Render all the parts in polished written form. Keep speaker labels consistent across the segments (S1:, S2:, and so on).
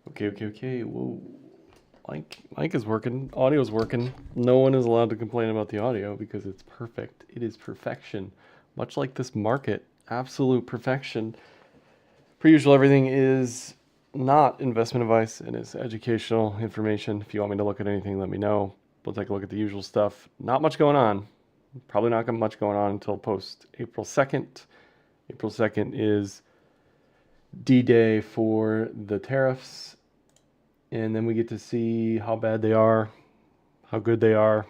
S1: Okay. Whoa. Mic is working. Audio is working. No one is allowed to complain about the audio because it's perfect. It is perfection. Much like this market, absolute perfection. Per usual, everything is not investment advice. It is educational information. If you want me to look at anything, let me know. We'll take a look at the usual stuff. Not much going on. Probably not much going on until post April 2nd. April 2nd is D-Day for the tariffs. And then we get to see how bad they are, how good they are,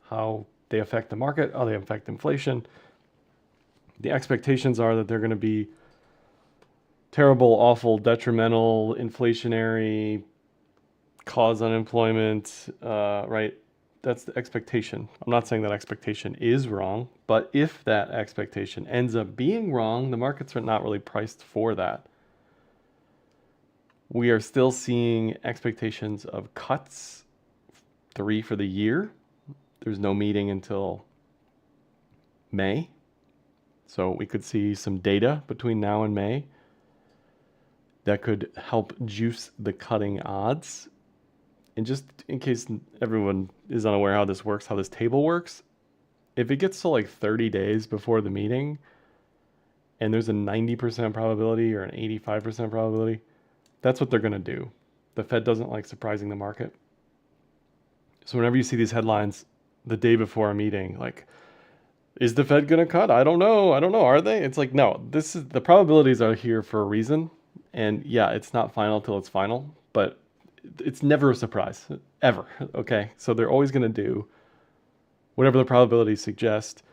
S1: how they affect the market, how they affect inflation. The expectations are that they're going to be terrible, awful, detrimental, inflationary, cause unemployment, right? That's the expectation. I'm not saying that expectation is wrong, but if that expectation ends up being wrong, the markets are not really priced for that. We are still seeing expectations of cuts, 3 for the year. There's no meeting until May. So we could see some data between now and May that could help juice the cutting odds. And just in case everyone is unaware how this works, how this table works, if it gets to like 30 days before the meeting and there's a 90% probability or an 85% probability, that's what they're going to do. The Fed doesn't like surprising the market. So whenever you see these headlines the day before a meeting, like, is the Fed going to cut? I don't know. Are they? It's like, no, the probabilities are here for a reason. And yeah, it's not final till it's final, but it's never a surprise, ever. Okay. So they're always going to do whatever the probabilities suggest.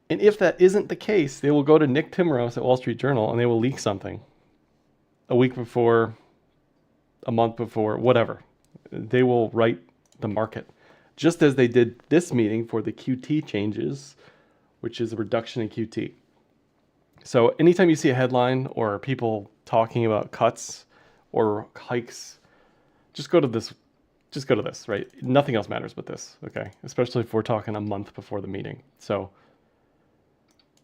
S1: And if that isn't the case, they will go to Nick Timros at Wall Street Journal and they will leak something a week before, a month before, whatever. They will write the market, just as they did this meeting for the QT changes, which is a reduction in QT. So anytime you see a headline or people talking about cuts or hikes, just go to this, right? Nothing else matters but this, okay? Especially if we're talking a month before the meeting. So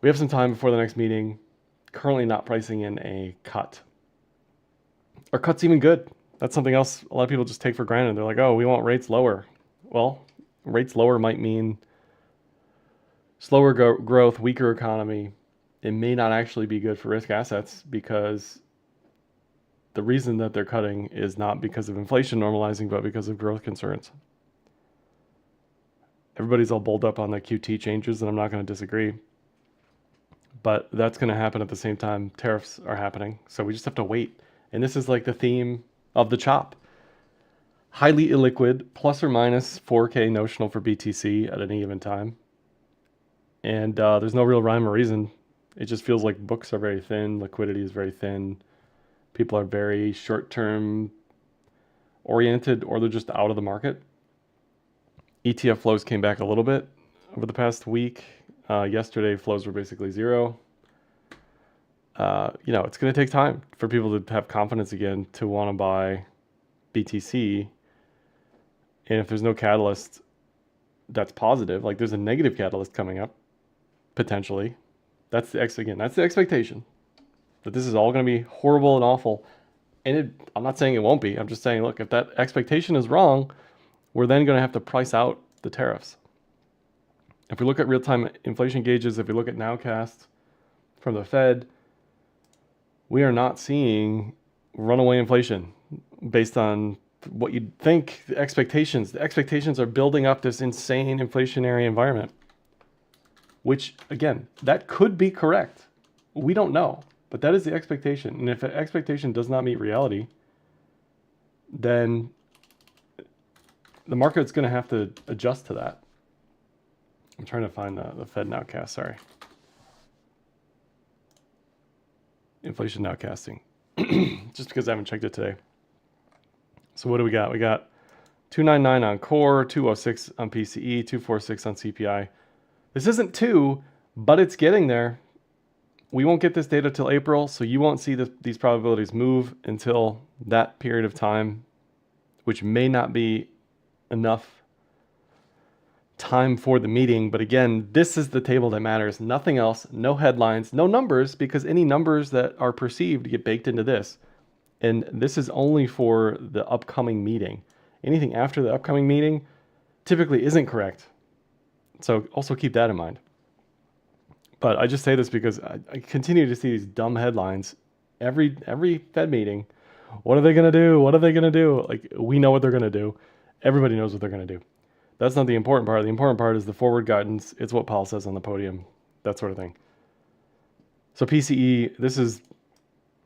S1: we have some time before the next meeting, currently not pricing in a cut. Are cuts even good? That's something else a lot of people just take for granted. They're like, oh, we want rates lower. Well, rates lower might mean slower growth, weaker economy. It may not actually be good for risk assets because the reason that they're cutting is not because of inflation normalizing, but because of growth concerns. Everybody's all bowled up on the QT changes, and I'm not going to disagree. But that's going to happen at the same time tariffs are happening. So we just have to wait. And this is like the theme of the chop. Highly illiquid, plus or minus 4K notional for BTC at any given time. And there's no real rhyme or reason. It just feels like books are very thin, liquidity is very thin. People are very short-term oriented, or they're just out of the market. ETF flows came back a little bit over the past week. Yesterday, flows were basically zero. It's going to take time for people to have confidence again to want to buy BTC. And if there's no catalyst that's positive, like there's a negative catalyst coming up, potentially, that's the expectation that this is all going to be horrible and awful. And I'm not saying it won't be. I'm just saying, look, if that expectation is wrong, we're then going to have to price out the tariffs. If we look at real-time inflation gauges, if we look at nowcast from the Fed, we are not seeing runaway inflation based on what you'd think the expectations. The expectations are building up this insane inflationary environment, which, again, that could be correct. We don't know, but that is the expectation. And if the expectation does not meet reality, then the market's going to have to adjust to that. I'm trying to find the Fed nowcast, sorry. Inflation nowcasting, just because I haven't checked it today. So what do we got? We got 299 on core, 206 on PCE, 246 on CPI. This isn't 2, but it's getting there. We won't get this data till April, so you won't see these probabilities move until that period of time, which may not be enough time for the meeting. But again, this is the table that matters. Nothing else, no headlines, no numbers, because any numbers that are perceived get baked into this. And this is only for the upcoming meeting. Anything after the upcoming meeting typically isn't correct. So also keep that in mind. But I just say this because I continue to see these dumb headlines every Fed meeting. What are they going to do? What are they going to do? Like, we know what they're going to do. Everybody knows what they're going to do. That's not the important part. The important part is the forward guidance. It's what Powell says on the podium, that sort of thing. So PCE, this is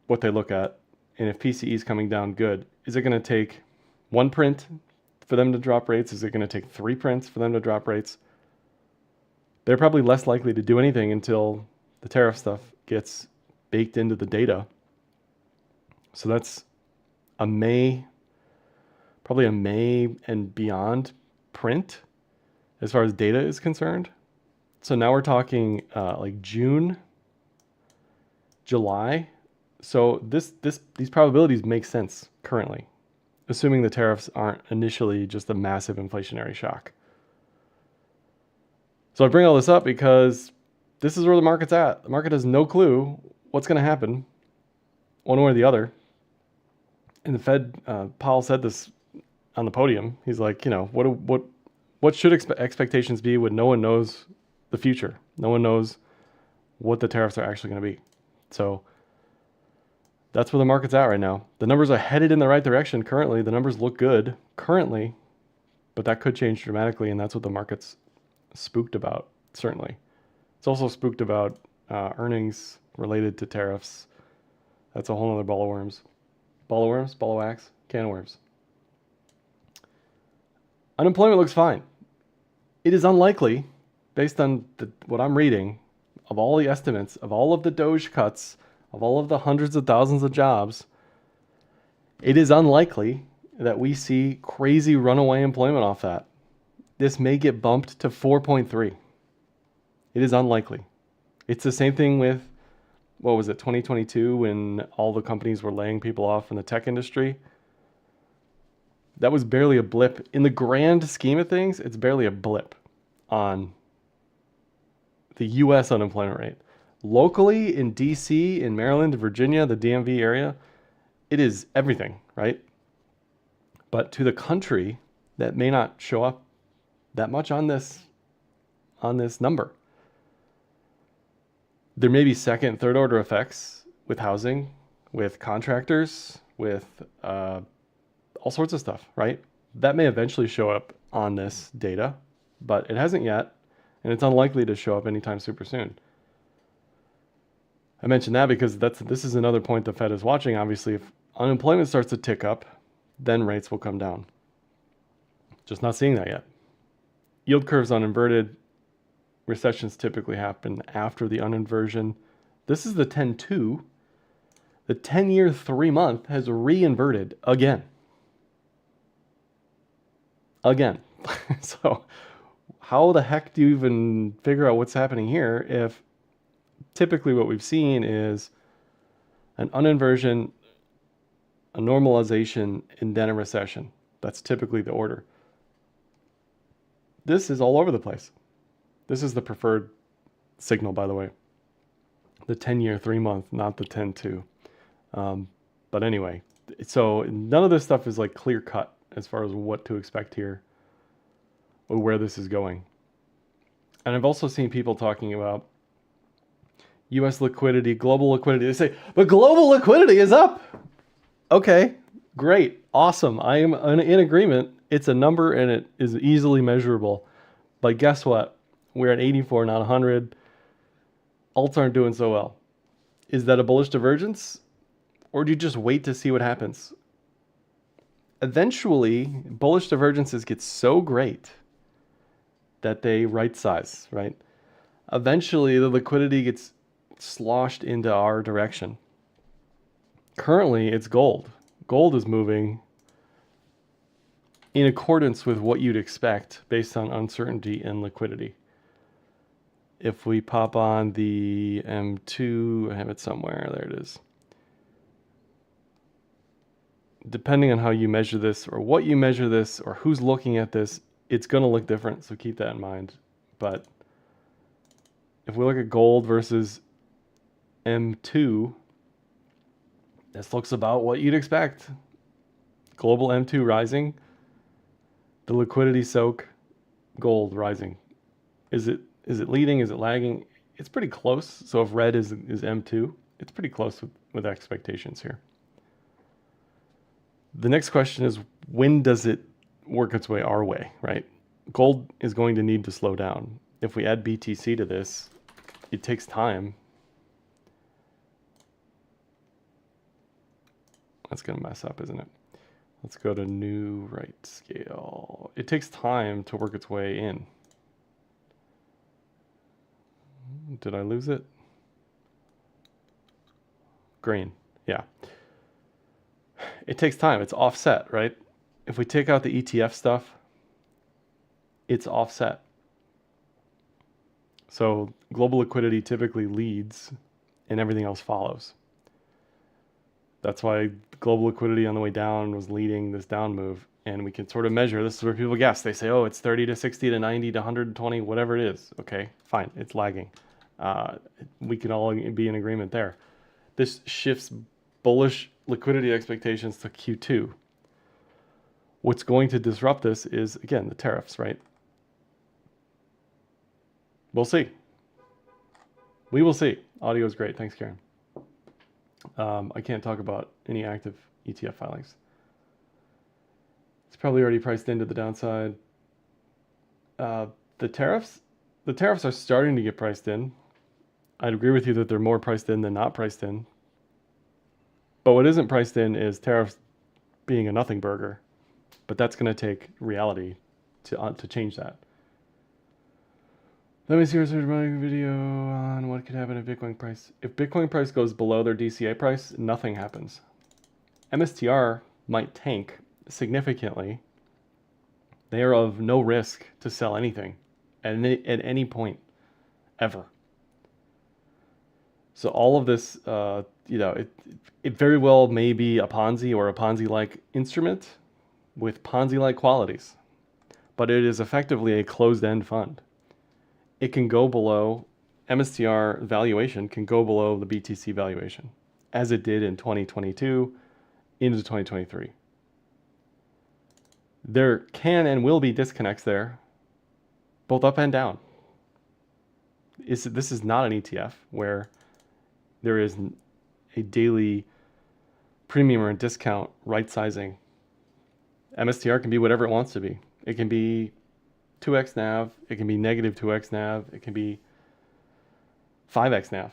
S1: what they look at. And if PCE is coming down, good. Is it going to take one print for them to drop rates? Is it going to take 3 prints for them to drop rates? They're probably less likely to do anything until the tariff stuff gets baked into the data. So that's probably a May and beyond print as far as data is concerned. So now we're talking like June, July. So these probabilities make sense currently, assuming the tariffs aren't initially just a massive inflationary shock. So I bring all this up because this is where the market's at. The market has no clue what's going to happen one way or the other. And the Fed, Powell said this on the podium. He's like, what should expectations be when no one knows the future? No one knows what the tariffs are actually going to be. So that's where the market's at right now. The numbers are headed in the right direction currently. The numbers look good currently, but that could change dramatically, and that's what the market's spooked about, certainly. It's also spooked about earnings related to tariffs. That's a whole other ball of worms. Ball of worms? Ball of wax? Can of worms. Unemployment looks fine. It is unlikely, based on what I'm reading, of all the estimates, of all of the Doge cuts, of all of the hundreds of thousands of jobs, it is unlikely that we see crazy runaway employment off that. This may get bumped to 4.3. It is unlikely. It's the same thing with, 2022, when all the companies were laying people off in the tech industry? That was barely a blip. In the grand scheme of things, it's barely a blip on the U.S. unemployment rate. Locally in D.C., in Maryland, Virginia, the DMV area, it is everything, right? But to the country, that may not show up that much on this number. There may be second, third order effects with housing, with contractors, with all sorts of stuff, right? That may eventually show up on this data, but it hasn't yet, and it's unlikely to show up anytime super soon. I mentioned that because this is another point the Fed is watching. Obviously, if unemployment starts to tick up, then rates will come down. Just not seeing that yet. Yield curves on inverted. Recessions typically happen after the uninversion. This is the 10-2. The 10-year 3-month has re-inverted again. So how the heck do you even figure out what's happening here if typically what we've seen is an uninversion, a normalization, and then a recession? That's typically the order. This is all over the place. This is the preferred signal, by the way. The 10-year 3-month, not the 10-2. But anyway, so none of this stuff is like clear cut as far as what to expect here or where this is going. And I've also seen people talking about U.S. liquidity, global liquidity. They say, but global liquidity is up. Okay, great, awesome. I am in agreement. It's a number and it is easily measurable. But guess what? We're at 84, not 100. Alts aren't doing so well. Is that a bullish divergence? Or do you just wait to see what happens? Eventually, bullish divergences get so great that they right size, right? Eventually, the liquidity gets sloshed into our direction. Currently, it's gold. Gold is moving in accordance with what you'd expect based on uncertainty and liquidity. If we pop on the M2, I have it somewhere, there it is. Depending on how you measure this or what you measure this or who's looking at this, it's going to look different, so keep that in mind. But if we look at gold versus M2, This looks about what you'd expect. Global M2 rising. The liquidity soak, gold rising. Is it leading? Is it lagging? It's pretty close. So if red is M2, it's pretty close with expectations here. The next question is, when does it work its way our way, right? Gold is going to need to slow down. If we add BTC to this, it takes time. That's going to mess up, isn't it? Let's go to new right scale. It takes time to work its way in. Did I lose it? Green, yeah. It takes time. It's offset, right? If we take out the ETF stuff, it's offset. So global liquidity typically leads and everything else follows. That's why global liquidity on the way down was leading this down move. And we can sort of measure. This is where people guess. They say, oh, it's 30 to 60 to 90 to 120, whatever it is. Okay, fine. It's lagging. We can all be in agreement there. This shifts bullish liquidity expectations to Q2. What's going to disrupt this is, again, the tariffs, right? We'll see. We will see. Audio is great. Thanks, Karen. I can't talk about any active ETF filings. It's probably already priced into the downside. The tariffs are starting to get priced in. I'd agree with you that they're more priced in than not priced in. But what isn't priced in is tariffs being a nothing burger. But that's going to take reality to change that. Let me see your video on what could happen if Bitcoin price. If Bitcoin price goes below their DCA price, nothing happens. MSTR might tank significantly. They are of no risk to sell anything at any point, ever. So all of this, it very well may be a Ponzi or a Ponzi-like instrument with Ponzi-like qualities, but it is effectively a closed-end fund. It can go below, MSTR valuation can go below the BTC valuation, as it did in 2022 into 2023. There can and will be disconnects there, both up and down. This is not an ETF where there is a daily premium or a discount right sizing. MSTR can be whatever it wants to be. It can be 2x NAV, it can be negative 2x NAV, it can be 5x NAV.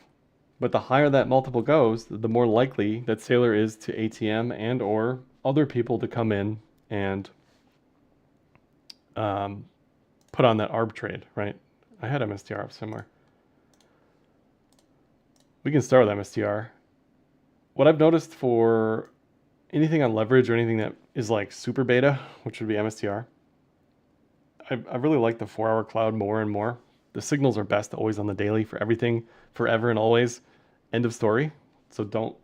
S1: But the higher that multiple goes, the more likely that Saylor is to ATM and or other people to come in and put on that arb trade, right? I had MSTR up somewhere. We can start with MSTR. What I've noticed for anything on leverage or anything that is like super beta, which would be MSTR, I really like the 4-hour cloud more and more. The signals are best always on the daily for everything, forever and always. End of story. So don't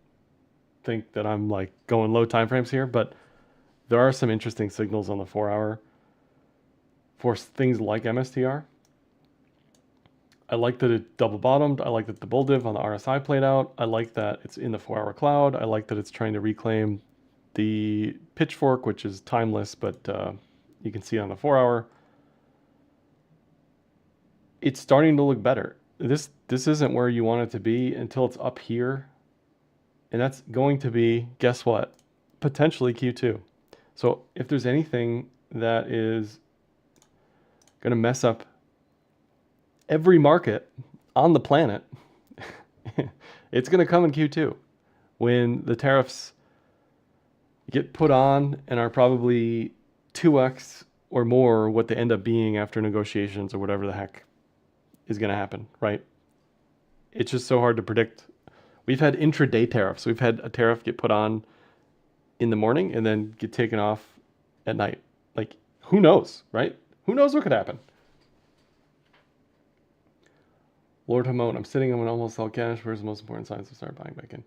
S1: think that I'm like going low time frames here, but there are some interesting signals on the 4-hour for things like MSTR. I like that it double bottomed. I like that the bull div on the RSI played out. I like that it's in the 4-hour cloud. I like that it's trying to reclaim the pitchfork, which is timeless, but you can see it on the 4-hour. It's starting to look better. This isn't where you want it to be until it's up here. And that's going to be, guess what? Potentially Q2. So if there's anything that is going to mess up every market on the planet, it's going to come in Q2 when the tariffs get put on and are probably 2x or more what they end up being after negotiations or whatever the heck is going to happen, right? It's just so hard to predict. We've had intraday tariffs. We've had a tariff get put on in the morning and then get taken off at night. Like, who knows, right? Who knows what could happen? Lord Hamon, I'm sitting on almost all cash. Where's the most important signs to start buying back in?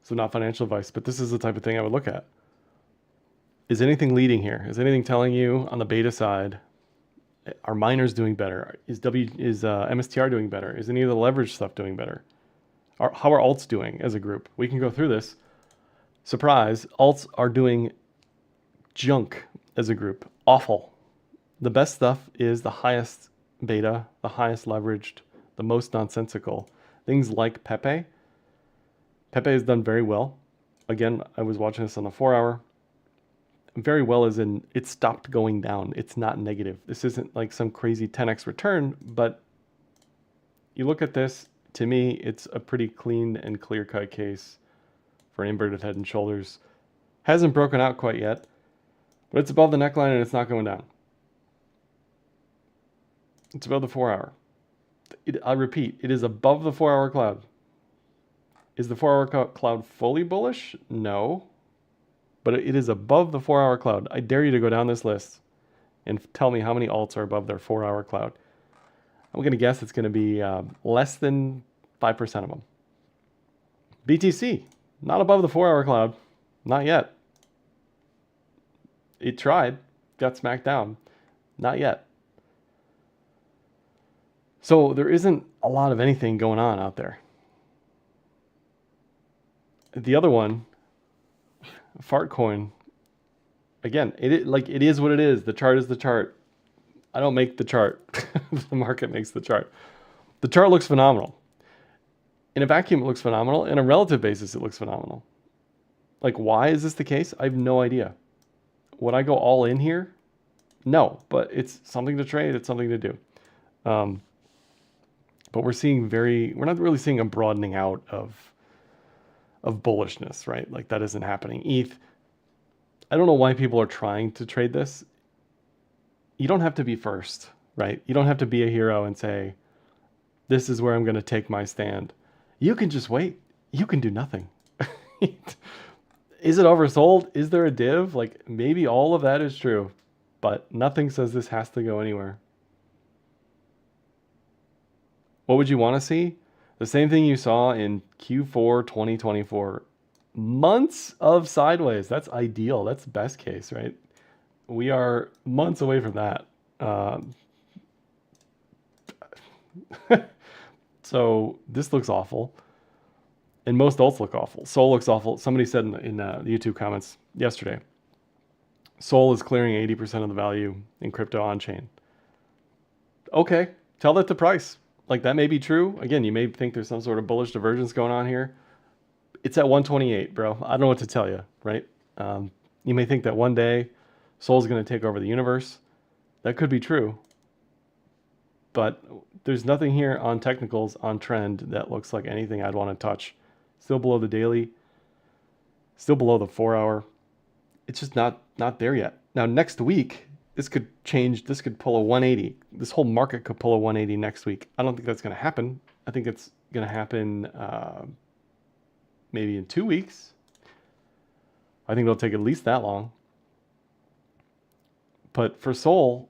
S1: So not financial advice, but this is the type of thing I would look at. Is anything leading here? Is anything telling you on the beta side, are miners doing better? Is MSTR doing better? Is any of the leverage stuff doing better? How are alts doing as a group? We can go through this. Surprise, alts are doing junk as a group. Awful. The best stuff is the highest beta, the highest leveraged, the most nonsensical. Things like Pepe. Pepe has done very well. Again, I was watching this on the 4-hour. Very well as in it stopped going down. It's not negative. This isn't like some crazy 10x return, but you look at this, to me, it's a pretty clean and clear-cut case for an inverted head and shoulders. Hasn't broken out quite yet, but it's above the neckline and it's not going down. It's above the 4-hour. I repeat, it is above the 4-hour cloud. Is the 4-hour cloud fully bullish? No. But it is above the 4-hour cloud. I dare you to go down this list and tell me how many alts are above their 4-hour cloud. I'm going to guess it's going to be less than 5% of them. BTC, not above the 4-hour cloud. Not yet. It tried, got smacked down. Not yet. So there isn't a lot of anything going on out there. The other one, Fartcoin, again, it is what it is. The chart is the chart. I don't make the chart. The market makes the chart. The chart looks phenomenal. In a vacuum, it looks phenomenal. In a relative basis, it looks phenomenal. Like, why is this the case? I have no idea. Would I go all in here? No, but it's something to trade. It's something to do. But we're not really seeing a broadening out of bullishness, right? Like that isn't happening. ETH, I don't know why people are trying to trade this. You don't have to be first, right? You don't have to be a hero and say, this is where I'm going to take my stand. You can just wait. You can do nothing. Is it oversold? Is there a div? Like maybe all of that is true, but nothing says this has to go anywhere. What would you want to see? The same thing you saw in Q4 2024. Months of sideways. That's ideal. That's best case, right? We are months away from that. So this looks awful. And most alts look awful. Sol looks awful. Somebody said in the YouTube comments yesterday, Sol is clearing 80% of the value in crypto on-chain. Okay, tell that to price. Like that may be true. Again, you may think there's some sort of bullish divergence going on here. It's at 128, bro. I don't know what to tell you, right? You may think that one day Sol's going to take over the universe. That could be true. But there's nothing here on technicals, on trend, that looks like anything I'd want to touch. Still below the daily. Still below the 4-hour. It's just not there yet. Now, next week, this could change. This could pull a 180. This whole market could pull a 180 next week. I don't think that's going to happen. I think it's going to happen maybe in 2 weeks. I think it'll take at least that long. But for Sol,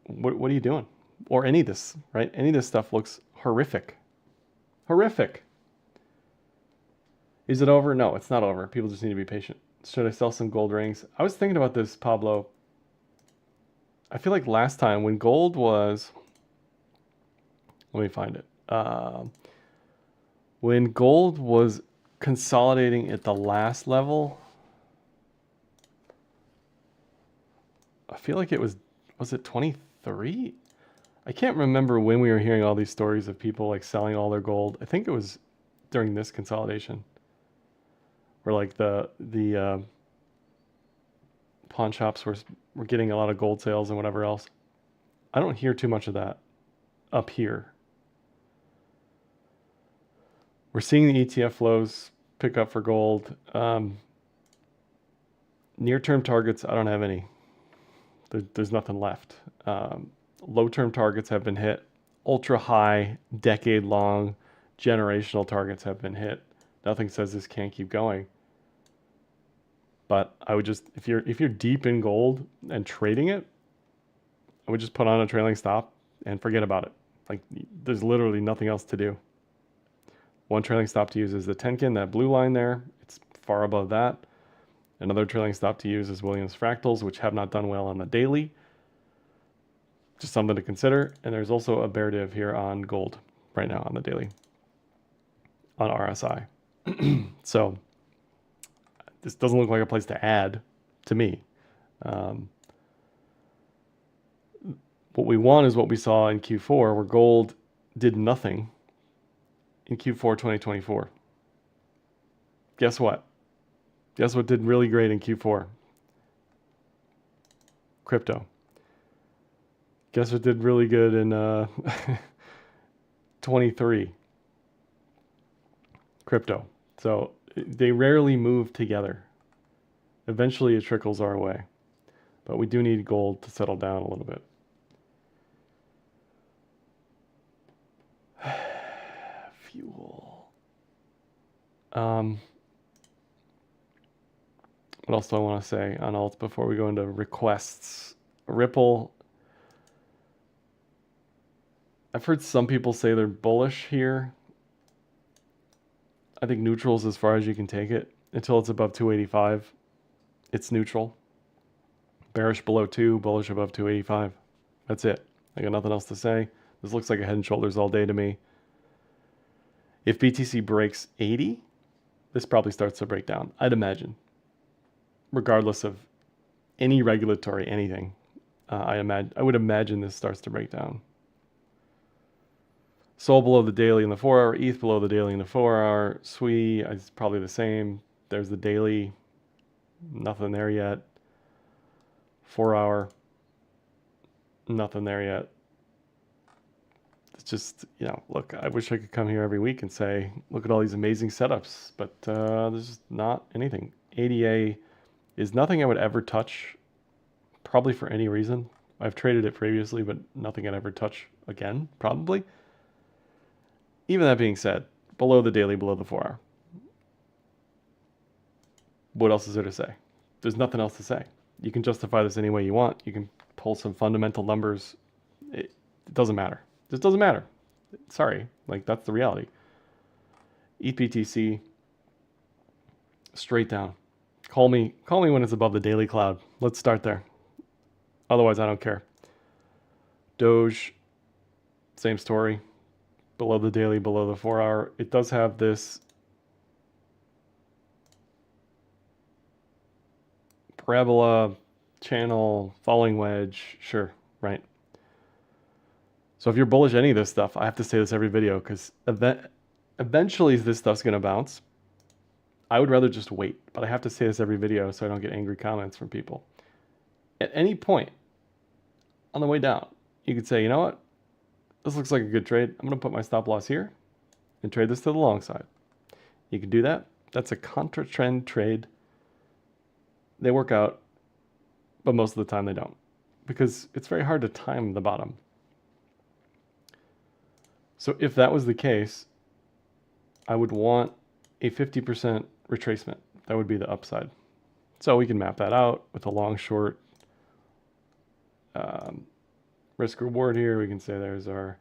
S1: what are you doing? Or any of this, right? Any of this stuff looks horrific. Horrific. Is it over? No, it's not over. People just need to be patient. Should I sell some gold rings? I was thinking about this, Pablo. I feel like last time when gold was... Let me find it. When gold was consolidating at the last level, I feel like it was it 23? I can't remember when we were hearing all these stories of people like selling all their gold. I think it was during this consolidation, where like the pawn shops were getting a lot of gold sales and whatever else. I don't hear too much of that up here. We're seeing the ETF flows pick up for gold. Near-term targets, I don't have any. There's nothing left. Low-term targets have been hit. Ultra-high, decade-long, generational targets have been hit. Nothing says this can't keep going. But I would just, if you're deep in gold and trading it, I would just put on a trailing stop and forget about it. Like there's literally nothing else to do. One trailing stop to use is the Tenkin, that blue line there. It's far above that. Another trailing stop to use is Williams Fractals, which have not done well on the daily. Just something to consider. And there's also a bear div here on gold right now on the daily, on RSI. So this doesn't look like a place to add to me. Um, what we want is what we saw in Q4, where gold did nothing in Q4 2024. Guess what? Guess what did really great in Q4? Crypto. Guess what did really good in 23? Crypto. So they rarely move together. Eventually it trickles our way. But we do need gold to settle down a little bit. Fuel. What else do I want to say on alts before we go into requests? Ripple. I've heard some people say they're bullish here. I think neutral is as far as you can take it. Until it's above 285, it's neutral. Bearish below 2, bullish above 285. That's it. I got nothing else to say. This looks like a head and shoulders all day to me. If BTC breaks 80, this probably starts to break down, I'd imagine. Regardless of any regulatory anything, I would imagine this starts to break down. Sol below the daily and the 4 hour, ETH below the daily and the 4 hour, SWI is probably the same. There's the daily, nothing there yet. 4 hour, nothing there yet. It's just, look, I wish I could come here every week and say, look at all these amazing setups, but there's just not anything. ADA is nothing I would ever touch, probably for any reason. I've traded it previously, but nothing I'd ever touch again, probably. Even that being said, below the daily, below the 4 hour. What else is there to say? There's nothing else to say. You can justify this any way you want. You can pull some fundamental numbers. It doesn't matter. It just doesn't matter. Sorry, that's the reality. EPTC, straight down. Call me when it's above the daily cloud. Let's start there. Otherwise, I don't care. Doge, same story. Below the daily, below the 4 hour. It does have this parabola channel falling wedge. Sure, right. So if you're bullish any of this stuff, I have to say this every video because eventually this stuff's going to bounce. I would rather just wait, but I have to say this every video so I don't get angry comments from people. At any point on the way down, you could say, you know what? This looks like a good trade. I'm going to put my stop loss here and trade this to the long side. You can do that. That's a contra trend trade. They work out, but most of the time they don't because it's very hard to time the bottom. So if that was the case, I would want a 50% retracement. That would be the upside. So we can map that out with a long short risk reward here. We can say there's our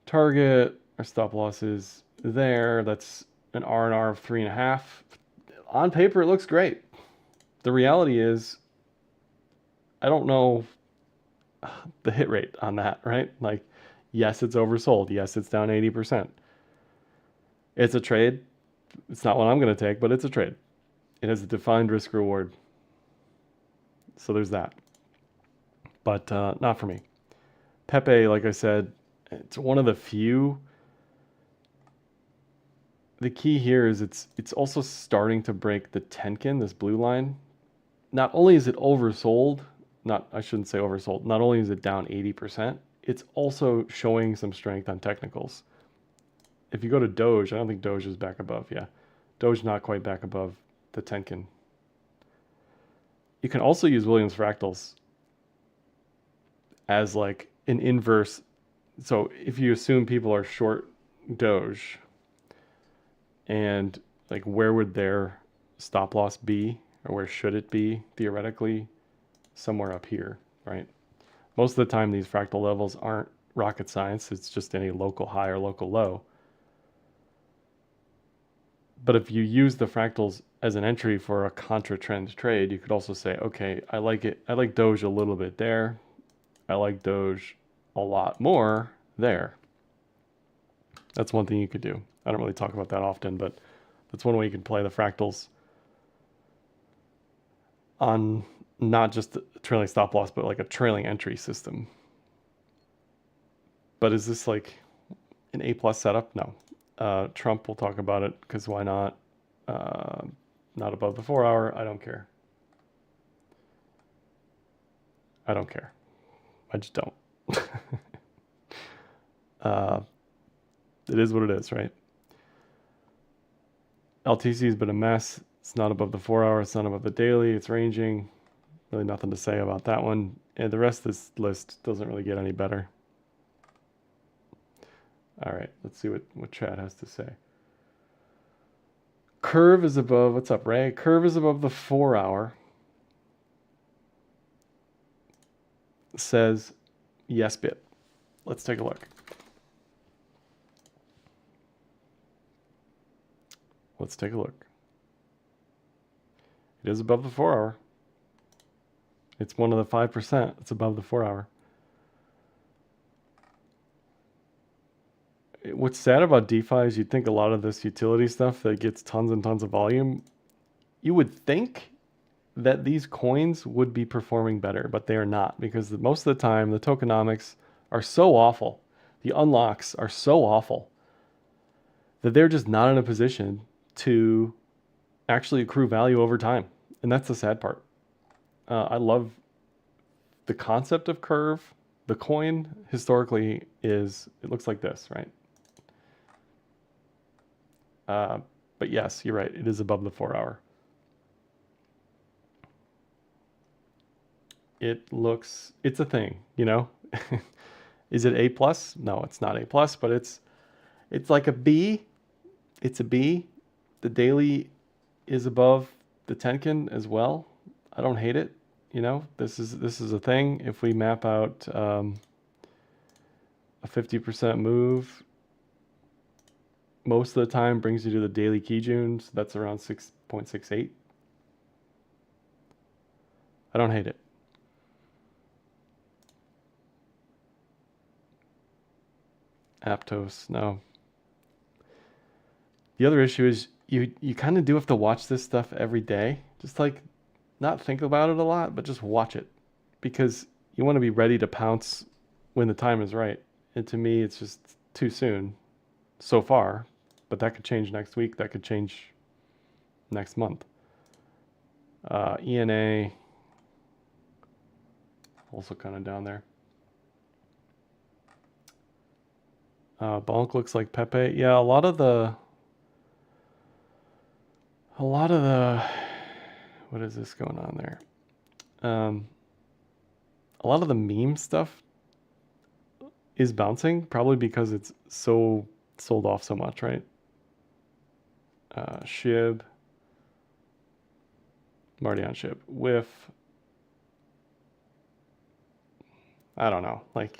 S1: target, our stop loss is there. That's an R&R of 3.5. On paper, it looks great. The reality is, I don't know the hit rate on that, right? Yes, it's oversold. Yes, it's down 80%. It's a trade. It's not one I'm going to take, but it's a trade. It has a defined risk reward. So there's that. But not for me. Pepe, like I said, it's one of the few. The key here is it's also starting to break the Tenkin, this blue line. Not only is it oversold, I shouldn't say oversold, not only is it down 80%, it's also showing some strength on technicals. If you go to Doge, I don't think Doge is back above. Yeah, Doge not quite back above the Tenkin. You can also use Williams fractals as an inverse. So if you assume people are short Doge, and where would their stop loss be, or where should it be theoretically? Somewhere up here, right? Most of the time these fractal levels aren't rocket science. It's just any local high or local low. But if you use the fractals as an entry for a contra trend trade, you could also say, okay, I like it. I like Doge a little bit there. I like Doge a lot more there. That's one thing you could do. I don't really talk about that often, but That's one way you can play the fractals on not just a trailing stop loss, but like a trailing entry system. But is this like an A+ setup? No. Trump will talk about it because why not? Not above the 4 hour. I don't care. I don't care. I just don't. It is what it is, right? LTC has been a mess. It's not above the 4 hour. It's not above the daily. It's ranging. Really nothing to say about that one. And the rest of this list doesn't really get any better. All right, let's see what Chad has to say. Curve is above, what's up, Ray? Curve is above the 4 hour. Says yes bit. Let's take a look. Let's take a look. It is above the 4 hour. It's one of the 5%. It's above the 4 hour. What's sad about DeFi is you'd think a lot of this utility stuff that gets tons and tons of volume, you would think that these coins would be performing better, but they are not, because most of the time the tokenomics are so awful, the unlocks are so awful, that they're just not in a position to actually accrue value over time. And that's the sad part. I love the concept of Curve. The coin historically it looks like this, right? But yes, you're right. It is above the 4 hour. It's a thing, you know? Is it A+? No, it's not A+, but it's like a B. It's a B. The daily is above the Tenkan as well. I don't hate it. You know, this is a thing. If we map out a 50% move, most of the time brings you to the daily Kijun. So that's around 6.68. I don't hate it. Aptos, no. The other issue is you kind of do have to watch this stuff every day. Just like not think about it a lot, but just watch it, because you want to be ready to pounce when the time is right. And to me, it's just too soon so far, but that could change next week. That could change next month. ENA also kind of down there. Bonk looks like Pepe. Yeah, a lot of the what is this going on there? A lot of the meme stuff is bouncing, probably because it's so sold off so much, right? Shib. I'm already on Shib. Whiff. I don't know. Like,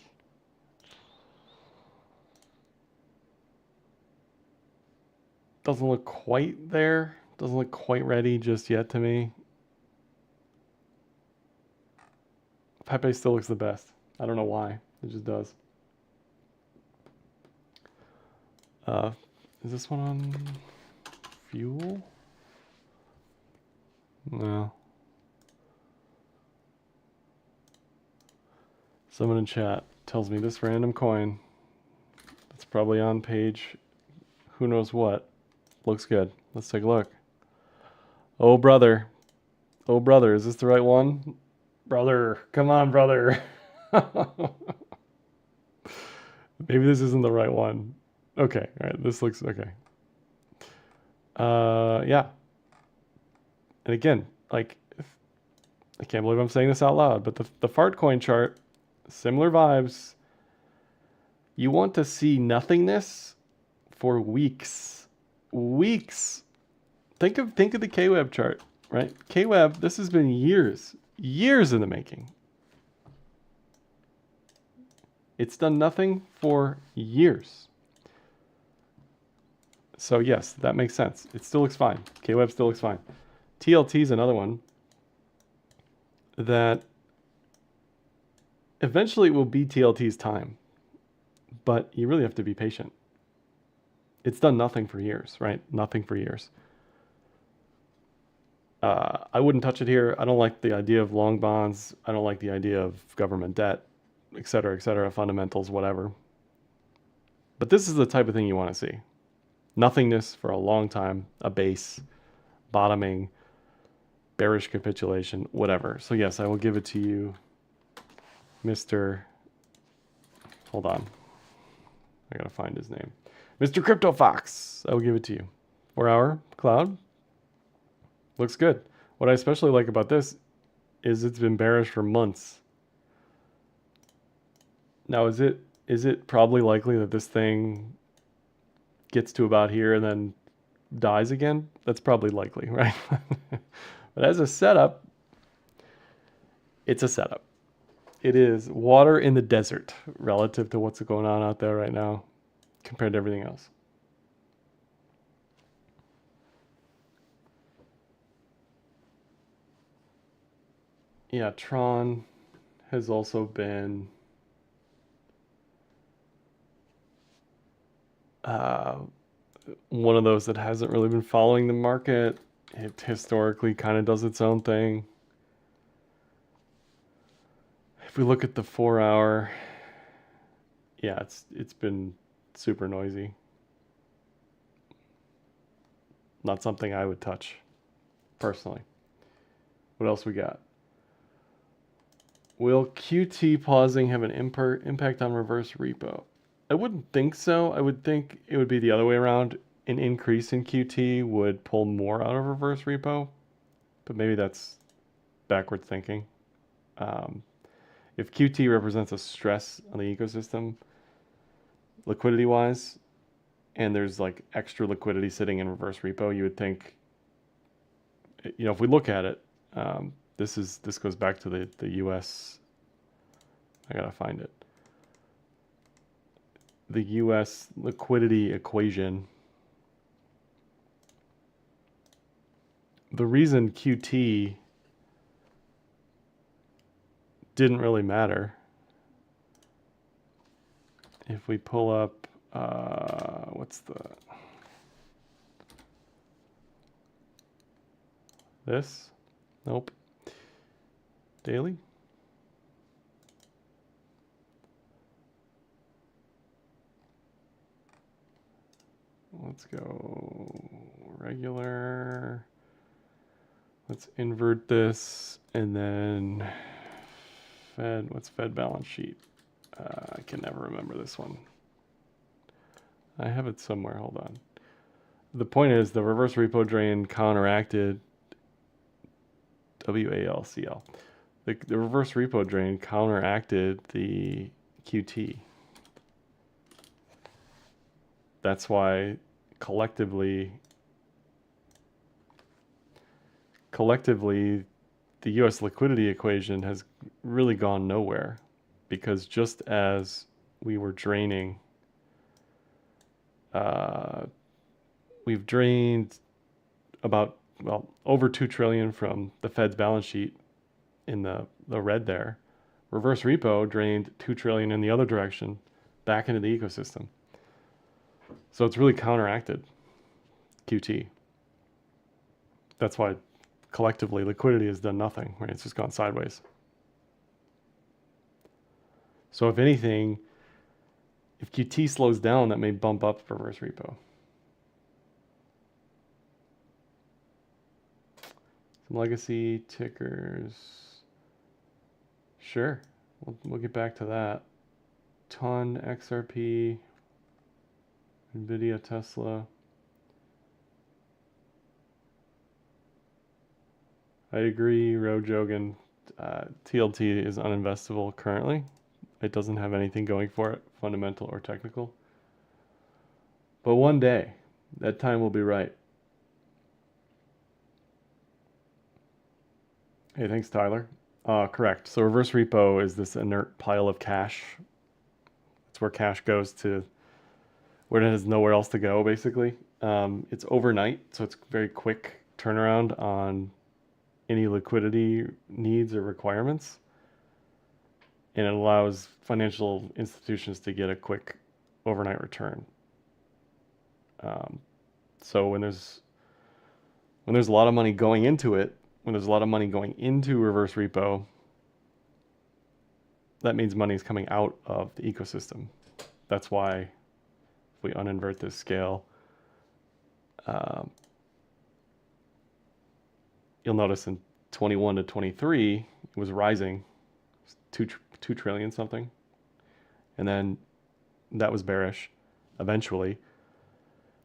S1: doesn't look quite there. Doesn't look quite ready just yet to me. Pepe still looks the best. I don't know why. It just does. Is this one on fuel? No. Someone in chat tells me this random coin that's probably on page who knows what looks good. Let's take a look. Oh brother. Oh brother, is this the right one? Brother, come on, brother. Maybe this isn't the right one. Okay, all right, this looks okay. Yeah. And again, like, I can't believe I'm saying this out loud, but the fart coin chart, similar vibes. You want to see nothingness for weeks. Weeks. Think of the KWeb chart, right? KWeb, this has been years in the making. It's done nothing for years. So yes, that makes sense. It still looks fine. KWeb still looks fine. TLT is another one that eventually will be TLT's time, but you really have to be patient. It's done nothing for years, right? Nothing for years. I wouldn't touch it here. I don't like the idea of long bonds. I don't like the idea of government debt, et cetera, fundamentals, whatever. But this is the type of thing you want to see. Nothingness for a long time, a base, bottoming, bearish capitulation, whatever. So yes, I will give it to you, Mr. Hold on. I gotta find his name. Mr. Crypto Fox. I will give it to you. 4-hour cloud. Looks good. What I especially like about this is it's been bearish for months. Now, is it probably likely that this thing gets to about here and then dies again? That's probably likely, right? But as a setup, it's a setup. It is water in the desert relative to what's going on out there right now compared to everything else. Yeah, Tron has also been one of those that hasn't really been following the market. It historically kind of does its own thing. If we look at the 4-hour, yeah, it's been super noisy. Not something I would touch personally. What else we got? Will QT pausing have an impact on reverse repo? I wouldn't think so. I would think it would be the other way around. An increase in QT would pull more out of reverse repo, but maybe that's backward thinking. If QT represents a stress on the ecosystem, liquidity-wise, and there's like extra liquidity sitting in reverse repo, you would think, if we look at it, this goes back to the U.S. I gotta find it. The U.S. liquidity equation. The reason QT didn't really matter. If we pull up, what's this? Nope. Daily? Let's go regular. Let's invert this and then Fed. What's Fed balance sheet? I can never remember this one. I have it somewhere. Hold on. The point is the reverse repo drain counteracted WALCL. The reverse repo drain counteracted the QT. That's why collectively the US liquidity equation has really gone nowhere, because just as we were draining, we've drained about, over 2 trillion from the Fed's balance sheet in the red there. Reverse repo drained 2 trillion in the other direction back into the ecosystem. So it's really counteracted QT. That's why collectively liquidity has done nothing, right? It's just gone sideways. So if anything, if QT slows down, that may bump up reverse repo. Some legacy tickers. Sure, we'll get back to that. Ton, XRP, NVIDIA, Tesla. I agree, Rojogan. TLT is uninvestable currently. It doesn't have anything going for it, fundamental or technical. But one day, that time will be right. Hey, thanks, Tyler. Correct. So reverse repo is this inert pile of cash. It's where cash goes to where it has nowhere else to go, basically. It's overnight, so it's very quick turnaround on any liquidity needs or requirements. And it allows financial institutions to get a quick overnight return. So when there's a lot of money going into it, when there's a lot of money going into reverse repo, that means money is coming out of the ecosystem. That's why if we uninvert this scale, you'll notice in 21 to 23, it was rising, 2 trillion something. And then that was bearish eventually.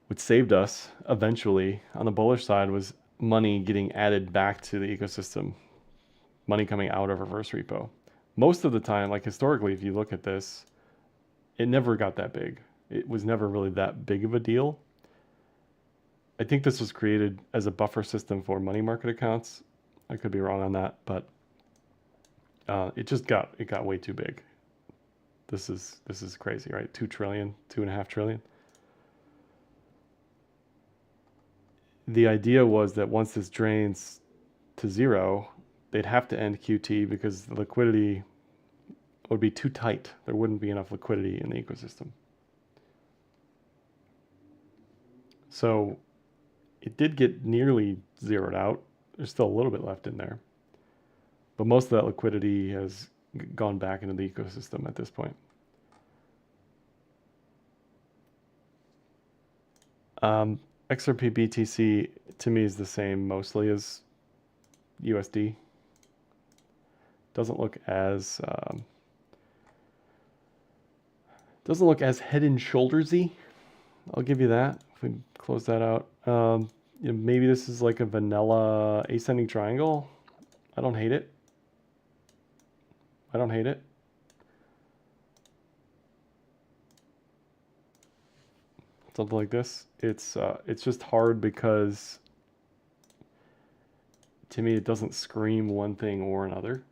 S1: What saved us eventually on the bullish side was money getting added back to the ecosystem, money coming out of reverse repo. Most of the time, like historically, if you look at this, it never got that big. It was never really that big of a deal. I think this was created as a buffer system for money market accounts. I could be wrong on that, but it got way too big. This is crazy, right? 2 trillion, 2.5 trillion. The idea was that once this drains to zero, they'd have to end QT because the liquidity would be too tight. There wouldn't be enough liquidity in the ecosystem. So it did get nearly zeroed out. There's still a little bit left in there. But most of that liquidity has gone back into the ecosystem at this point. XRP BTC to me is the same mostly as USD. Doesn't look as head and shoulders-y. I'll give you that. If we close that out, maybe this is like a vanilla ascending triangle. I don't hate it. Something like this. It's just hard because to me it doesn't scream one thing or another.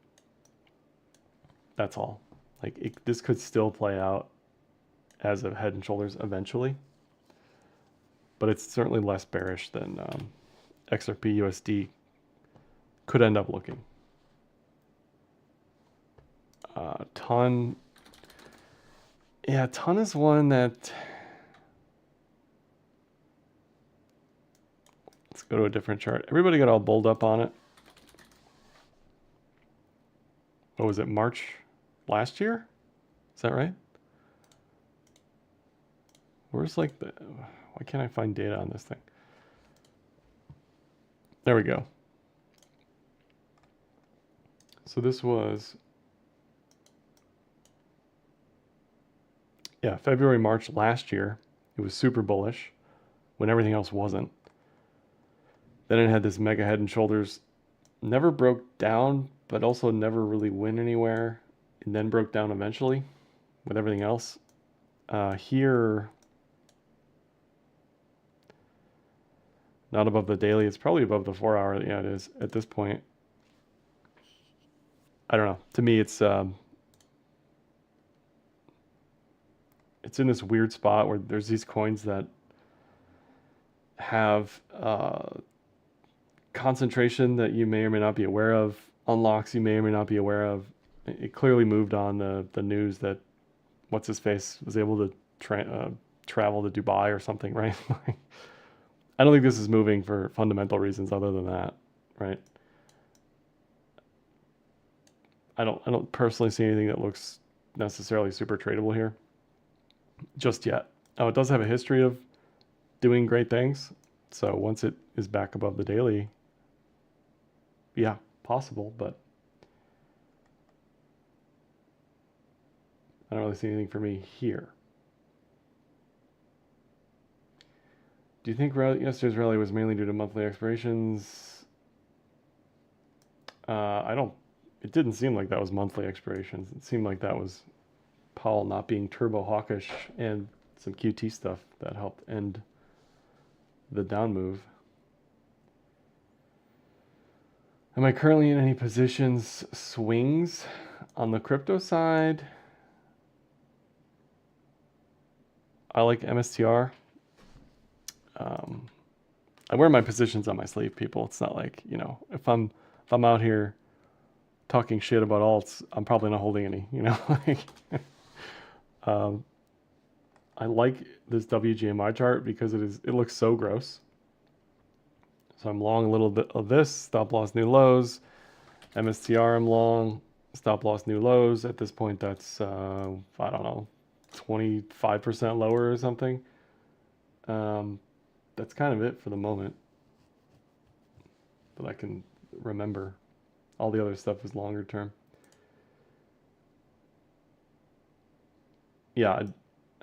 S1: That's all. Like this could still play out as a head and shoulders eventually, but it's certainly less bearish than XRP USD could end up looking. Ton. Yeah, Ton is one that. Let's go to a different chart. Everybody got all bulled up on it. What was it, March last year? Is that right? Where's like the, why can't I find data on this thing? There we go. So this was, yeah, February, March last year. It was super bullish when everything else wasn't. Then it had this mega head and shoulders, never broke down, but also never really went anywhere, and then broke down eventually with everything else. Here, not above the daily. It's probably above the 4 hour. Yeah, it is at this point. I don't know. To me, it's in this weird spot where there's these coins that have concentration that you may or may not be aware of, unlocks you may or may not be aware of. It clearly moved on the news that what's his face was able to travel to Dubai or something, right? I don't think this is moving for fundamental reasons other than that, right? I don't personally see anything that looks necessarily super tradable here just yet. Oh, it does have a history of doing great things. So once it is back above the daily, yeah, possible, but I don't really see anything for me here. Do you think yesterday's rally was mainly due to monthly expirations? It didn't seem like that was monthly expirations. It seemed like that was Powell not being turbo hawkish and some QT stuff that helped end the down move. Am I currently in any positions swings on the crypto side? I like MSTR. I wear my positions on my sleeve, people. It's not like, you know, if I'm out here talking shit about alts, I'm probably not holding any, you know. Like, I like this WGMI chart because it looks so gross. So I'm long a little bit of this, stop loss new lows, MSTR I'm long, stop loss new lows. At this point that's I don't know, 25% lower or something. That's kind of it for the moment that I can remember. All the other stuff is longer term. Yeah,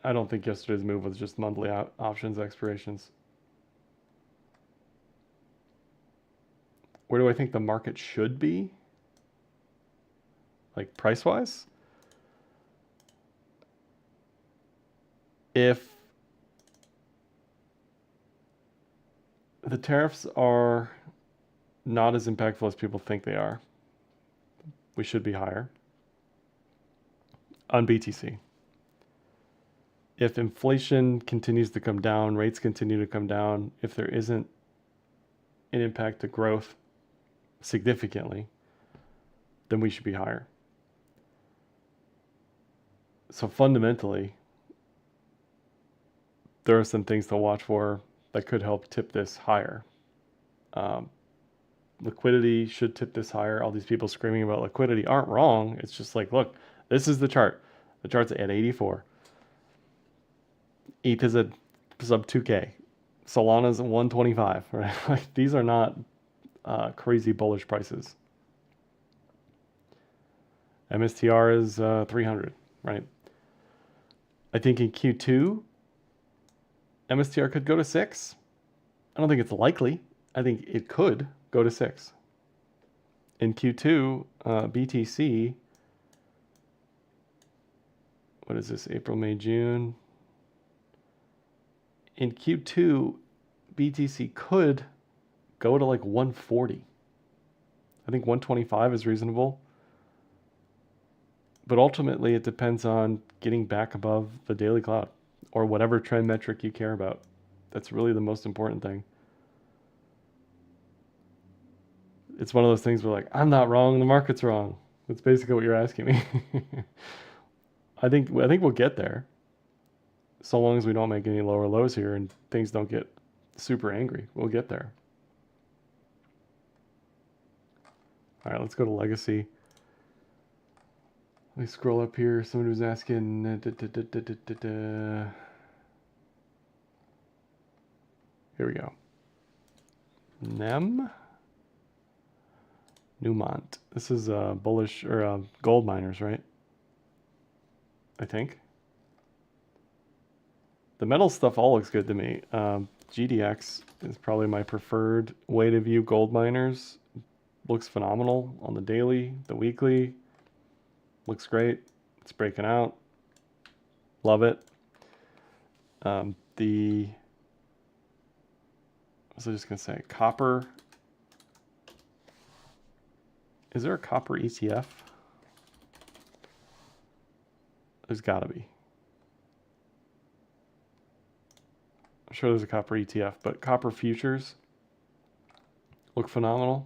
S1: I don't think yesterday's move was just monthly options expirations. Where do I think the market should be? Like price-wise? If the tariffs are not as impactful as people think they are, we should be higher on BTC. If inflation continues to come down, rates continue to come down, if there isn't an impact to growth significantly, then we should be higher. So fundamentally, there are some things to watch for that could help tip this higher. Liquidity should tip this higher. All these people screaming about liquidity aren't wrong. It's just like, look, this is the chart. The chart's at 84. ETH is at sub 2K. Solana's at 125, right? Like, these are not crazy bullish prices. MSTR is 300, right? I think in Q2, MSTR could go to 6. I don't think it's likely. I think it could go to 6. In Q2, BTC, what is this, April, May, June? In Q2, BTC could go to like 140. I think 125 is reasonable. But ultimately, it depends on getting back above the daily cloud or whatever trend metric you care about. That's really the most important thing. It's one of those things where like, I'm not wrong, the market's wrong. That's basically what you're asking me. I think we'll get there. So long as we don't make any lower lows here and things don't get super angry, we'll get there. All right, let's go to legacy. Let me scroll up here. Somebody was asking. Here we go. Newmont. This is bullish or gold miners, right? I think. The metal stuff all looks good to me. GDX is probably my preferred way to view gold miners. Looks phenomenal on the daily, the weekly. Looks great. It's breaking out. Love it. What was I just going to say? Copper. Is there a copper ETF? There's got to be. I'm sure there's a copper ETF, but copper futures look phenomenal.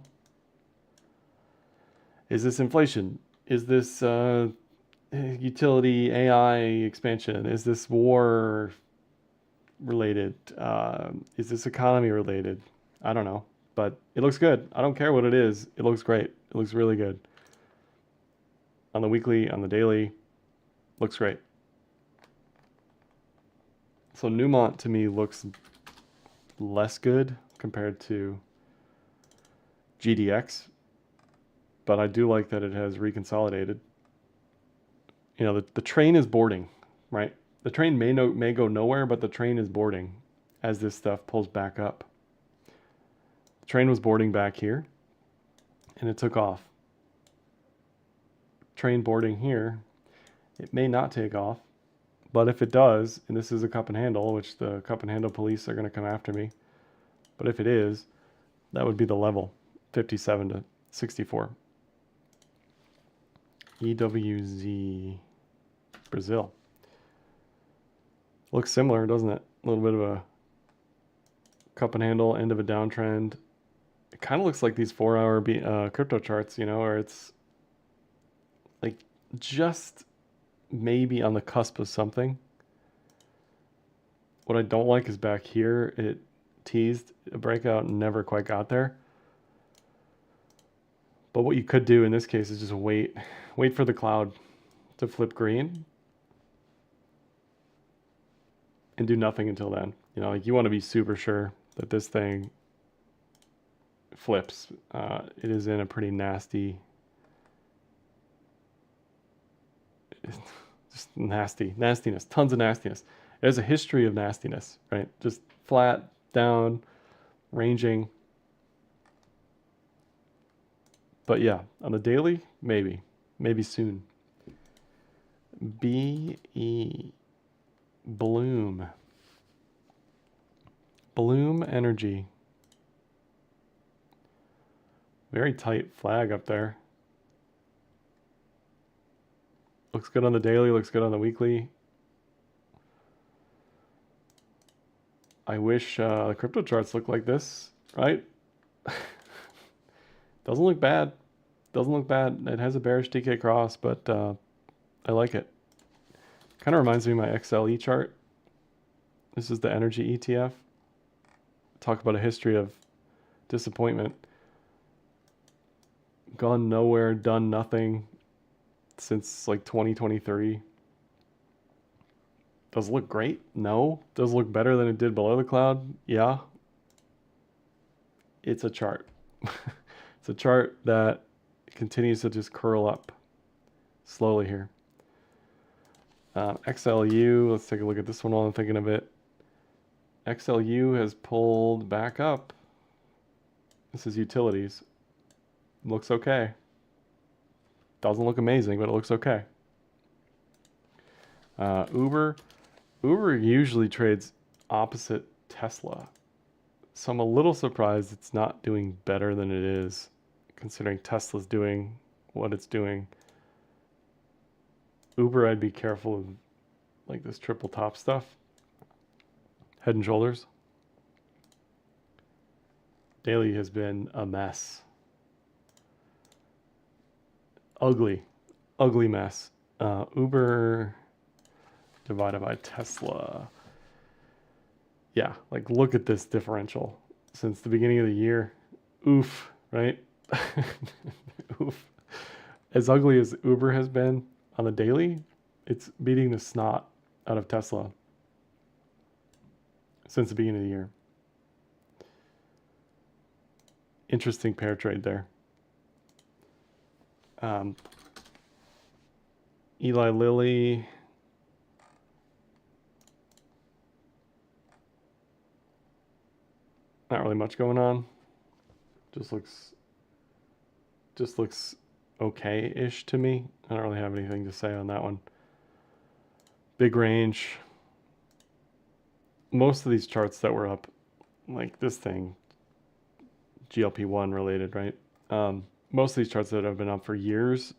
S1: Is this inflation? Is this utility AI expansion? Is this war related? Is this economy related? I don't know, but it looks good. I don't care what it is. It looks great. It looks really good. On the weekly, on the daily, looks great. So Newmont to me looks less good compared to GDX, but I do like that it has reconsolidated. You know, the train is boarding, right? The train may go nowhere, but the train is boarding as this stuff pulls back up. The train was boarding back here, and it took off. Train boarding here, it may not take off, but if it does, and this is a cup and handle, which the cup and handle police are going to come after me, but if it is, that would be the level, 57 to 64. EWZ Brazil. Looks similar, doesn't it? A little bit of a cup and handle, end of a downtrend. It kind of looks like these 4-hour crypto charts, you know, where it's like just maybe on the cusp of something. What I don't like is back here, it teased a breakout and never quite got there. But what you could do in this case is just wait for the cloud to flip green and do nothing until then. You know, like you want to be super sure that this thing flips. It is in a pretty nasty, just nastiness, tons of nastiness. It has a history of nastiness, right? Just flat, down, ranging. But yeah, on the daily, maybe soon. BE Bloom. Bloom Energy. Very tight flag up there. Looks good on the daily, looks good on the weekly. I wish the crypto charts look like this, right? Doesn't look bad. Doesn't look bad. It has a bearish DK cross, but I like it. Kind of reminds me of my XLE chart. This is the energy ETF. Talk about a history of disappointment. Gone nowhere, done nothing since like 2023. Does it look great? No. Does it look better than it did below the cloud? Yeah. It's a chart. It's a chart that continues to just curl up slowly here. XLU, let's take a look at this one while I'm thinking of it. XLU has pulled back up. This is utilities. Looks okay. Doesn't look amazing, but it looks okay. Uber usually trades opposite Tesla. So I'm a little surprised it's not doing better than it is, considering Tesla's doing what it's doing. Uber, I'd be careful of like this triple top stuff. Head and shoulders. Daily has been a mess. Ugly mess. Uber divided by Tesla. Yeah, like look at this differential since the beginning of the year. Oof, right? Oof. As ugly as Uber has been on the daily, it's beating the snot out of Tesla since the beginning of the year. Interesting pair trade there. Eli Lilly. Not really much going on. Just looks okay-ish to me. I don't really have anything to say on that one. Big range. Most of these charts that were up, like this thing, GLP-1 related, right? Most of these charts that have been up for years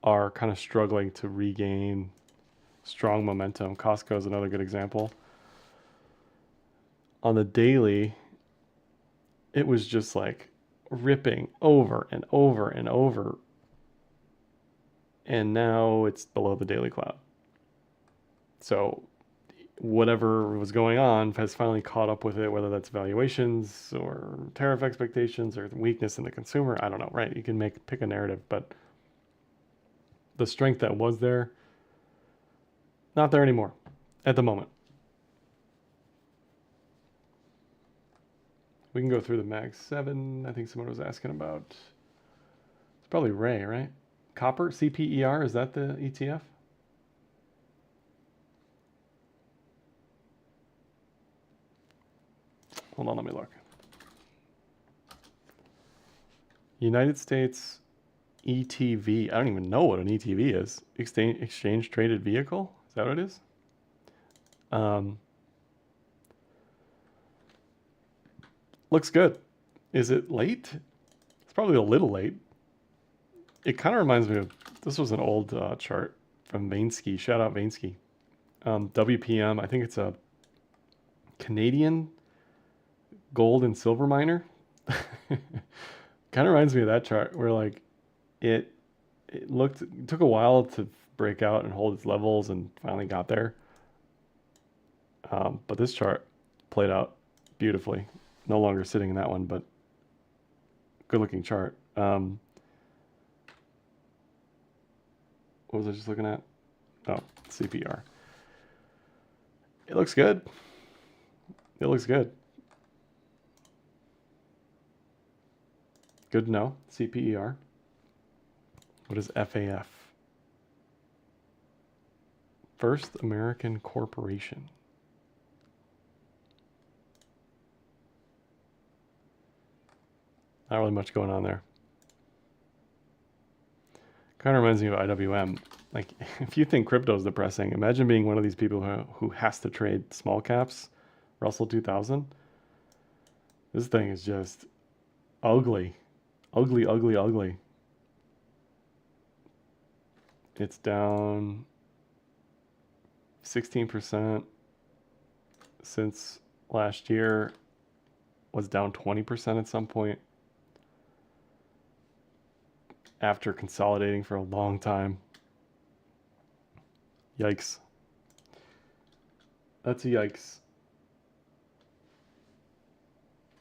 S1: are kind of struggling to regain strong momentum. Costco is another good example. On the daily, it was just like ripping over and over and over. And now it's below the daily cloud. So whatever was going on has finally caught up with it, whether that's valuations or tariff expectations or weakness in the consumer. I don't know, right? You can pick a narrative, but the strength that was there, not there anymore at the moment. We can go through the Mag 7. I think someone was asking about, it's probably Ray, right? Copper, CPER, is that the ETF? Hold on, let me look. United States ETV. I don't even know what an ETV is. Exchange Traded Vehicle? Is that what it is? Looks good. Is it late? It's probably a little late. It kind of reminds me of, this was an old chart from Vainsky. Shout out Vainsky. WPM, I think it's a Canadian gold and silver miner. Kind of reminds me of that chart where like it took a while to break out and hold its levels and finally got there. But this chart played out beautifully. No longer sitting in that one, but good looking chart. What was I just looking at? Oh, CPR. It looks good. It looks good. Good to know. CPER. What is FAF? First American Corporation. Not really much going on there. Kind of reminds me of IWM. Like, if you think crypto is depressing, imagine being one of these people who has to trade small caps, Russell 2000. This thing is just ugly. Ugly, ugly, ugly. It's down 16% since last year. Was down 20% at some point after consolidating for a long time. Yikes. That's a yikes.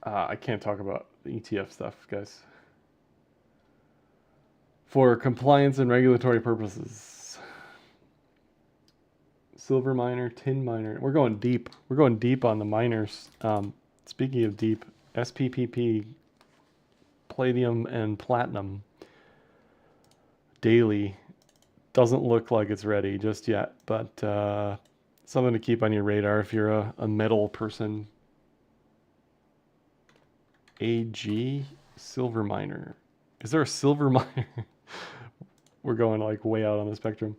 S1: I can't talk about the ETF stuff, guys. For compliance and regulatory purposes. Silver miner, tin miner. We're going deep. We're going deep on the miners. Speaking of deep, SPPP, palladium and platinum daily doesn't look like it's ready just yet, but something to keep on your radar if you're a metal person. AG silver miner. Is there a silver miner? We're going like way out on the spectrum.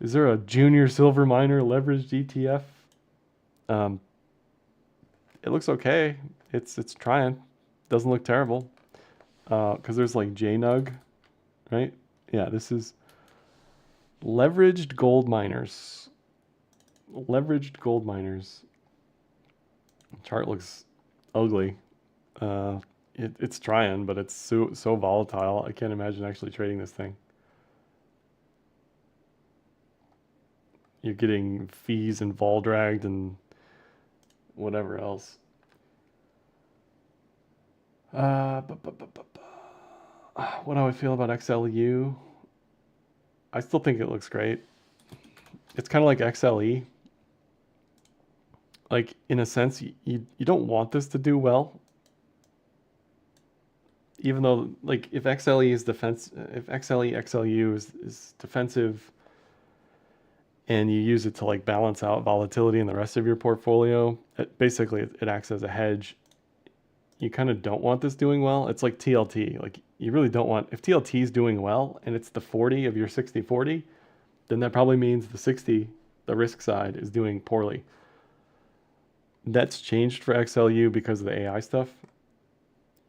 S1: Is there a junior silver miner leveraged ETF? It looks okay. It's trying. Doesn't look terrible. Because there's like JNUG, right? Yeah, this is leveraged gold miners. Leveraged gold miners. Chart looks ugly. It's trying, but it's so volatile. I can't imagine actually trading this thing. You're getting fees and vol dragged and whatever else. What do I feel about XLU? I still think it looks great. It's kind of like XLE. Like, in a sense, you don't want this to do well. Even though, like, if XLE is defense, if XLE, XLU is defensive and you use it to like balance out volatility in the rest of your portfolio, basically it acts as a hedge. You kind of don't want this doing well. It's like TLT. Like, you really don't want, if TLT is doing well and it's the 40 of your 60-40, then that probably means the 60, the risk side, is doing poorly. That's changed for XLU because of the AI stuff.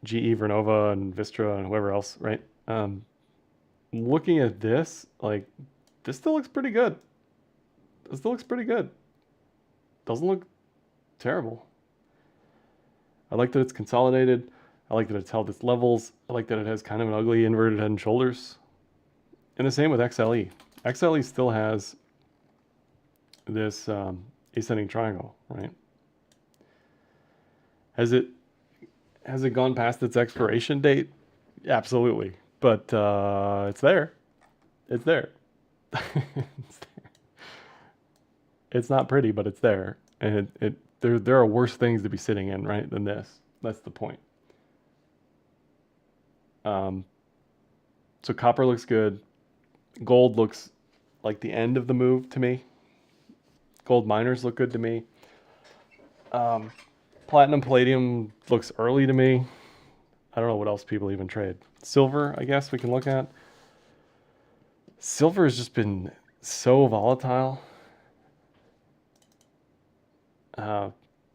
S1: GE, Vernova, and Vistra, and whoever else, right? Looking at this, like, this still looks pretty good. This still looks pretty good. Doesn't look terrible. I like that it's consolidated. I like that it's held its levels. I like that it has kind of an ugly inverted head and shoulders. And the same with XLE. XLE still has this ascending triangle, right? Has it gone past its expiration date? Absolutely. But it's there. It's there. It's there. It's not pretty, but it's there. And there are worse things to be sitting in, right, than this. That's the point. So copper looks good. Gold looks like the end of the move to me. Gold miners look good to me. Platinum, palladium looks early to me. I don't know what else people even trade. Silver, I guess we can look at. Silver has just been so volatile.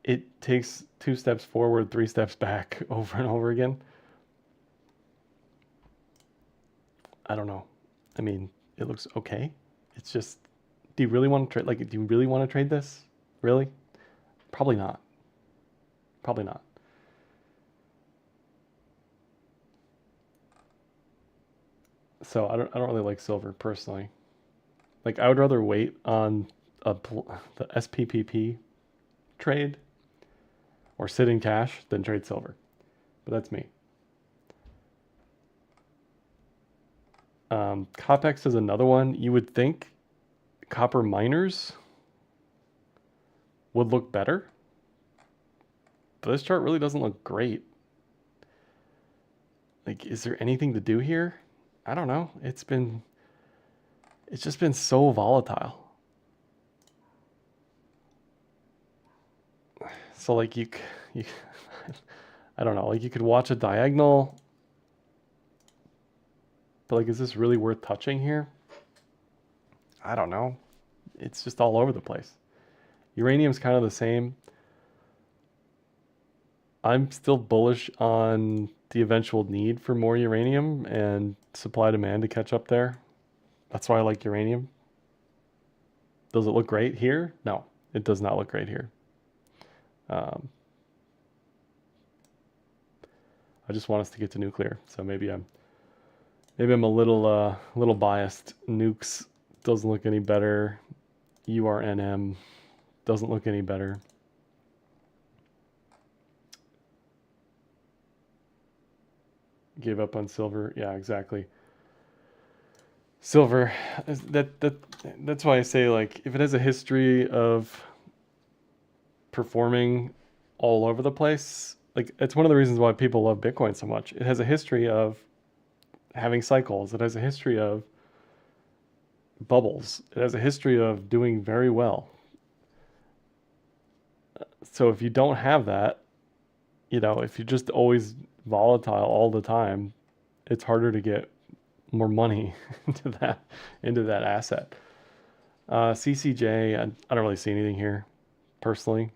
S1: It takes 2 steps forward, 3 steps back over and over again. I don't know. I mean, it looks okay. It's just, do you really want to trade? Like, do you really want to trade this? Really? Probably not. Probably not. So I don't really like silver personally. Like, I would rather wait on the SPPP trade or sit in cash than trade silver. But that's me. Copex is another one. You would think copper miners would look better, but this chart really doesn't look great. Like, is there anything to do here? I don't know. It's just been so volatile. So like you I don't know, like you could watch a diagonal, but like, is this really worth touching here? I don't know. It's just all over the place. Uranium's kind of the same. I'm still bullish on the eventual need for more uranium and supply demand to catch up there. That's why I like uranium. Does it look great here? No, it does not look great here. I just want us to get to nuclear, so maybe I'm a little biased. Nukes doesn't look any better. URNM doesn't look any better. Gave up on silver. Yeah, exactly. Silver, that's why I say, like, if it has a history of performing all over the place, like, it's one of the reasons why people love Bitcoin so much. It has a history of having cycles. It has a history of bubbles. It has a history of doing very well. So if you don't have that, if you're just always volatile all the time, it's harder to get more money into that asset. CCJ, I don't really see anything here, personally.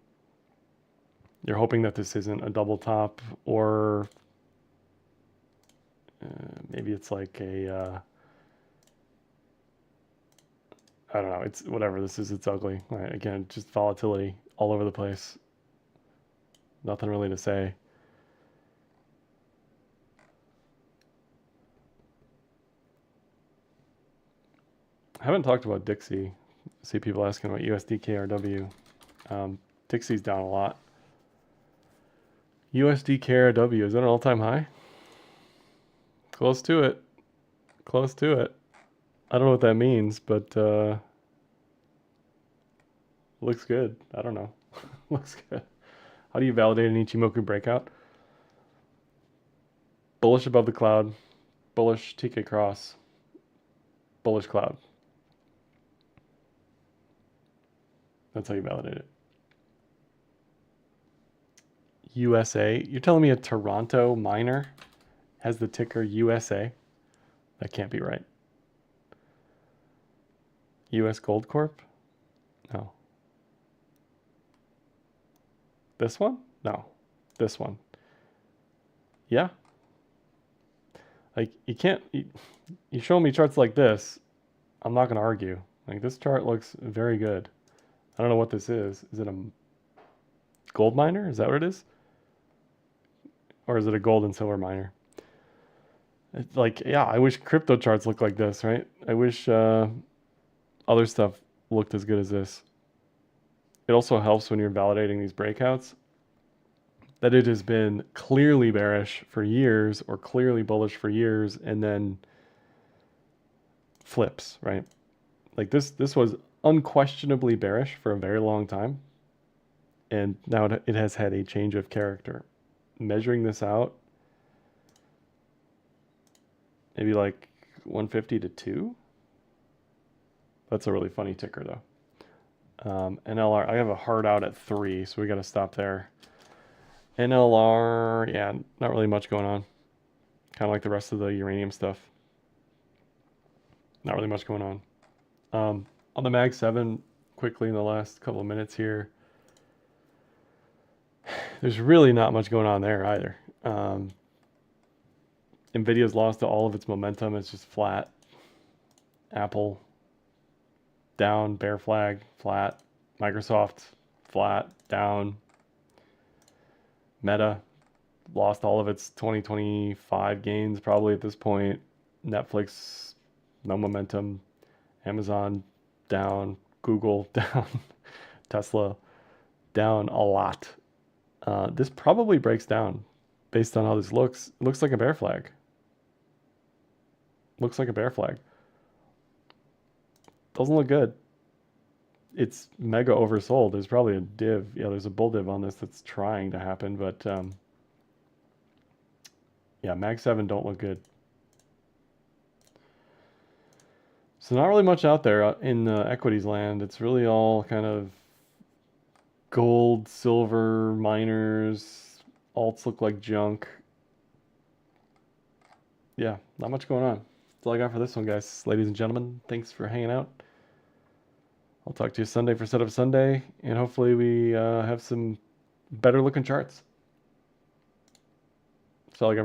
S1: You're hoping that this isn't a double top, or maybe it's like a, I don't know, it's whatever this is, it's ugly. Right, again, just volatility all over the place. Nothing really to say. I haven't talked about Dixie. I see people asking about USD KRW. Dixie's down a lot. USD KRW, is that an all-time high? Close to it. Close to it. I don't know what that means, but looks good. I don't know. Looks good. How do you validate an Ichimoku breakout? Bullish above the cloud. Bullish TK cross. Bullish cloud. That's how you validate it. USA. You're telling me a Toronto miner has the ticker USA? That can't be right. US Gold Corp? No. This one? No. This one. Yeah. Like, you can't, you show me charts like this, I'm not going to argue. Like, this chart looks very good. I don't know what this is. Is it a gold miner? Is that what it is? Or is it a gold and silver miner? It's like, yeah, I wish crypto charts looked like this, right? I wish other stuff looked as good as this. It also helps when you're validating these breakouts that it has been clearly bearish for years or clearly bullish for years, and then flips, right? Like this was unquestionably bearish for a very long time, and now it has had a change of character. Measuring this out, maybe like 150 to 2. That's a really funny ticker though. NLR, I have a hard out at 3, so we got to stop there. NLR, yeah, not really much going on. Kind of like the rest of the uranium stuff. Not really much going on. On the Mag 7, quickly in the last couple of minutes here, there's really not much going on there either. Nvidia's lost all of its momentum. It's just flat. Apple, down, bear flag, flat. Microsoft, flat, down. Meta lost all of its 2025 gains probably at this point. Netflix, no momentum. Amazon, down. Google, down. Tesla, down a lot. This probably breaks down based on how this looks. It looks like a bear flag. Looks like a bear flag. Doesn't look good. It's mega oversold. There's probably a div. Yeah, there's a bull div on this that's trying to happen, but yeah, Mag 7 don't look good. So not really much out there in the equities land. It's really all kind of gold, silver, miners. Alts look like junk. Yeah, not much going on. That's all I got for this one, guys. Ladies and gentlemen, thanks for hanging out. I'll talk to you Sunday for Setup Sunday, and hopefully we have some better looking charts. That's all I got.